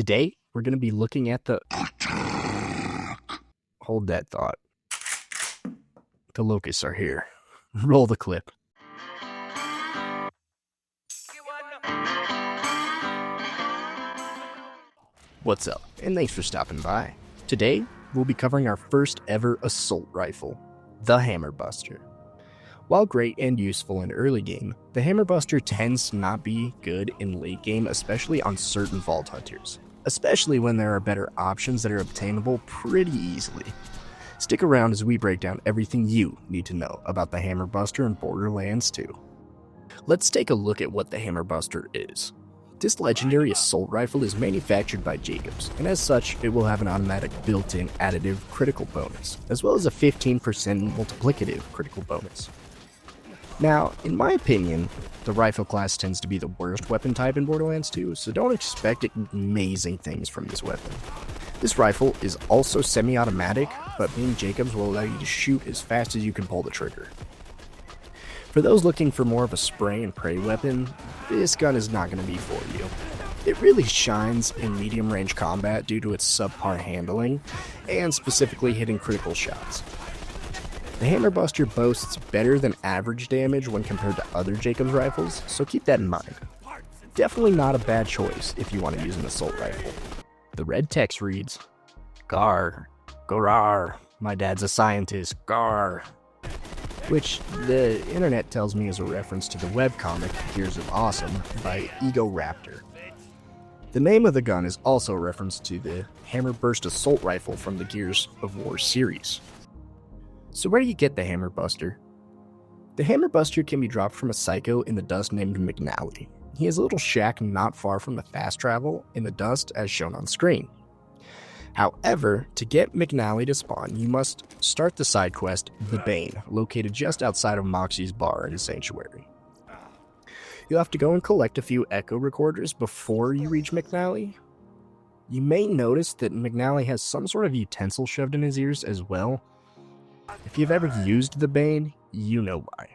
Today, we're going to be looking at the... Hold that thought. The locusts are here. Roll the clip. What's up, and thanks for stopping by. Today, we'll be covering our first ever assault rifle, the Hammer Buster. While great and useful in early game, the Hammer Buster tends to not be good in late game, especially on certain Vault Hunters, especially when there are better options that are obtainable pretty easily. Stick around as we break down everything you need to know about the Hammer Buster in Borderlands 2. Let's take a look at what the Hammer Buster is. This legendary assault rifle is manufactured by Jacobs, and as such, it will have an automatic built-in additive critical bonus, as well as a 15% multiplicative critical bonus. Now, in my opinion, the rifle class tends to be the worst weapon type in Borderlands 2, so don't expect amazing things from this weapon. This rifle is also semi-automatic, but being Jacobs will allow you to shoot as fast as you can pull the trigger. For those looking for more of a spray and pray weapon, this gun is not going to be for you. It really shines in medium range combat due to its subpar handling, and specifically hitting critical shots. The Hammer Buster boasts better than average damage when compared to other Jacobs rifles, so keep that in mind. Definitely not a bad choice if you want to use an assault rifle. The red text reads, "Gar, Gorar, my dad's a scientist, Gar," which the internet tells me is a reference to the webcomic Gears of Awesome by Ego Raptor. The name of the gun is also a reference to the Hammer Burst assault rifle from the Gears of War series. So where do you get the Hammer Buster? The Hammer Buster can be dropped from a psycho in the dust named McNally. He has a little shack not far from the fast travel in the dust as shown on screen. However, to get McNally to spawn, you must start the side quest, The Bane, located just outside of Moxie's bar in Sanctuary. You'll have to go and collect a few echo recorders before you reach McNally. You may notice that McNally has some sort of utensil shoved in his ears as well. If you've ever used the Bane, you know why.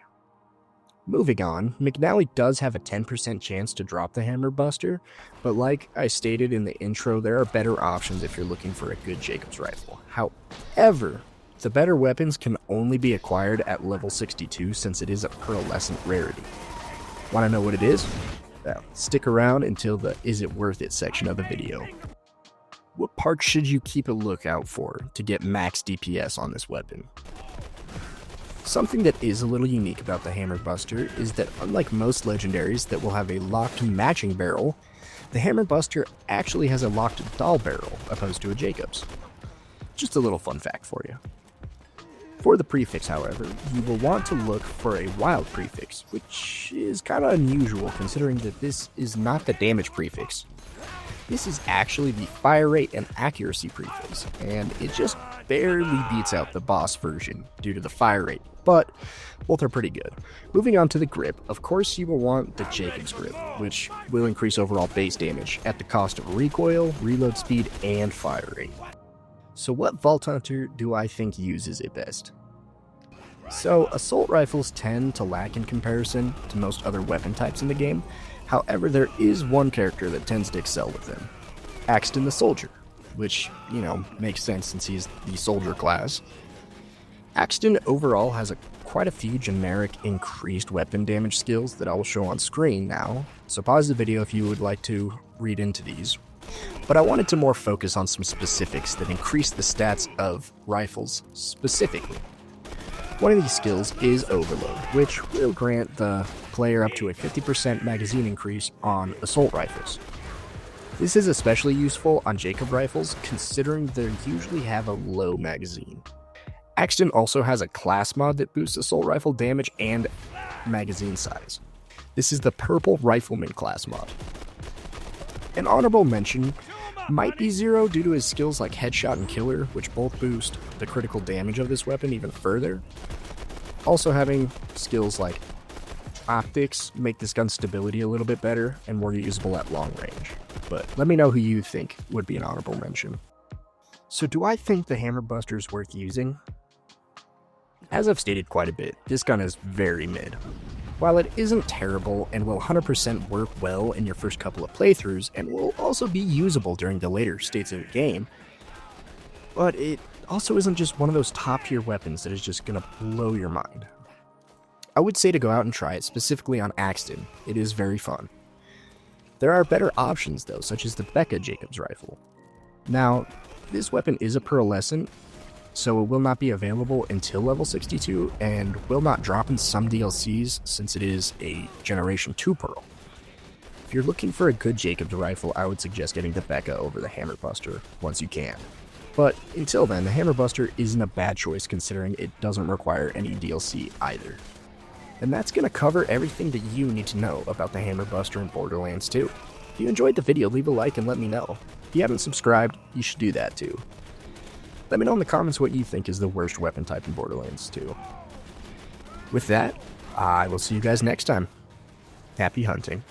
Moving on, McNally does have a 10% chance to drop the Hammer Buster, but like I stated in the intro, there are better options if you're looking for a good Jacobs rifle. However, the better weapons can only be acquired at level 62 since it is a pearlescent rarity. Want to know what it is? Well, stick around until the "Is it worth it" section of the video. What parts should you keep a lookout for to get max DPS on this weapon? Something that is a little unique about the Hammer Buster is that unlike most legendaries that will have a locked matching barrel, the Hammer Buster actually has a locked doll barrel opposed to a Jacobs. Just a little fun fact for you. For the prefix, however, you will want to look for a wild prefix, which is kind of unusual considering that this is not the damage prefix. This is actually the fire rate and accuracy prefix, and it just barely beats out the boss version due to the fire rate, but both are pretty good. Moving on to the grip, of course you will want the Jacobs grip, which will increase overall base damage at the cost of recoil, reload speed, and fire rate. So what Vault Hunter do I think uses it best? So assault rifles tend to lack in comparison to most other weapon types in the game. However, there is one character that tends to excel with them. Axton the Soldier, which, makes sense since he's the soldier class. Axton overall has quite a few generic increased weapon damage skills that I will show on screen now, so pause the video if you would like to read into these. But I wanted to more focus on some specifics that increase the stats of rifles specifically. One of these skills is Overload, which will grant the player up to a 50% magazine increase on assault rifles. This is especially useful on Jacob rifles, considering they usually have a low magazine. Axton also has a class mod that boosts assault rifle damage and magazine size. This is the Purple Rifleman class mod. An honorable mention might be Zero due to his skills like Headshot and Killer, which both boost the critical damage of this weapon even further. Also having skills like Optics make this gun's stability a little bit better and more usable at long range. But let me know who you think would be an honorable mention. So do I think the Hammer Buster is worth using? As I've stated quite a bit, this gun is very mid. While it isn't terrible and will 100% work well in your first couple of playthroughs and will also be usable during the later states of the game, but it also isn't just one of those top tier weapons that is just gonna blow your mind. I would say to go out and try it, specifically on Axton. It is very fun. There are better options though, such as the Becca Jacobs rifle. Now, this weapon is a pearlescent, so it will not be available until level 62 and will not drop in some DLCs since it is a Generation 2 Pearl. If you're looking for a good Jacobs rifle, I would suggest getting the Becca over the Hammer Buster once you can. But until then, the Hammer Buster isn't a bad choice considering it doesn't require any DLC either. And that's going to cover everything that you need to know about the Hammer Buster in Borderlands 2. If you enjoyed the video, leave a like and let me know. If you haven't subscribed, you should do that too. Let me know in the comments what you think is the worst weapon type in Borderlands 2. With that, I will see you guys next time. Happy hunting.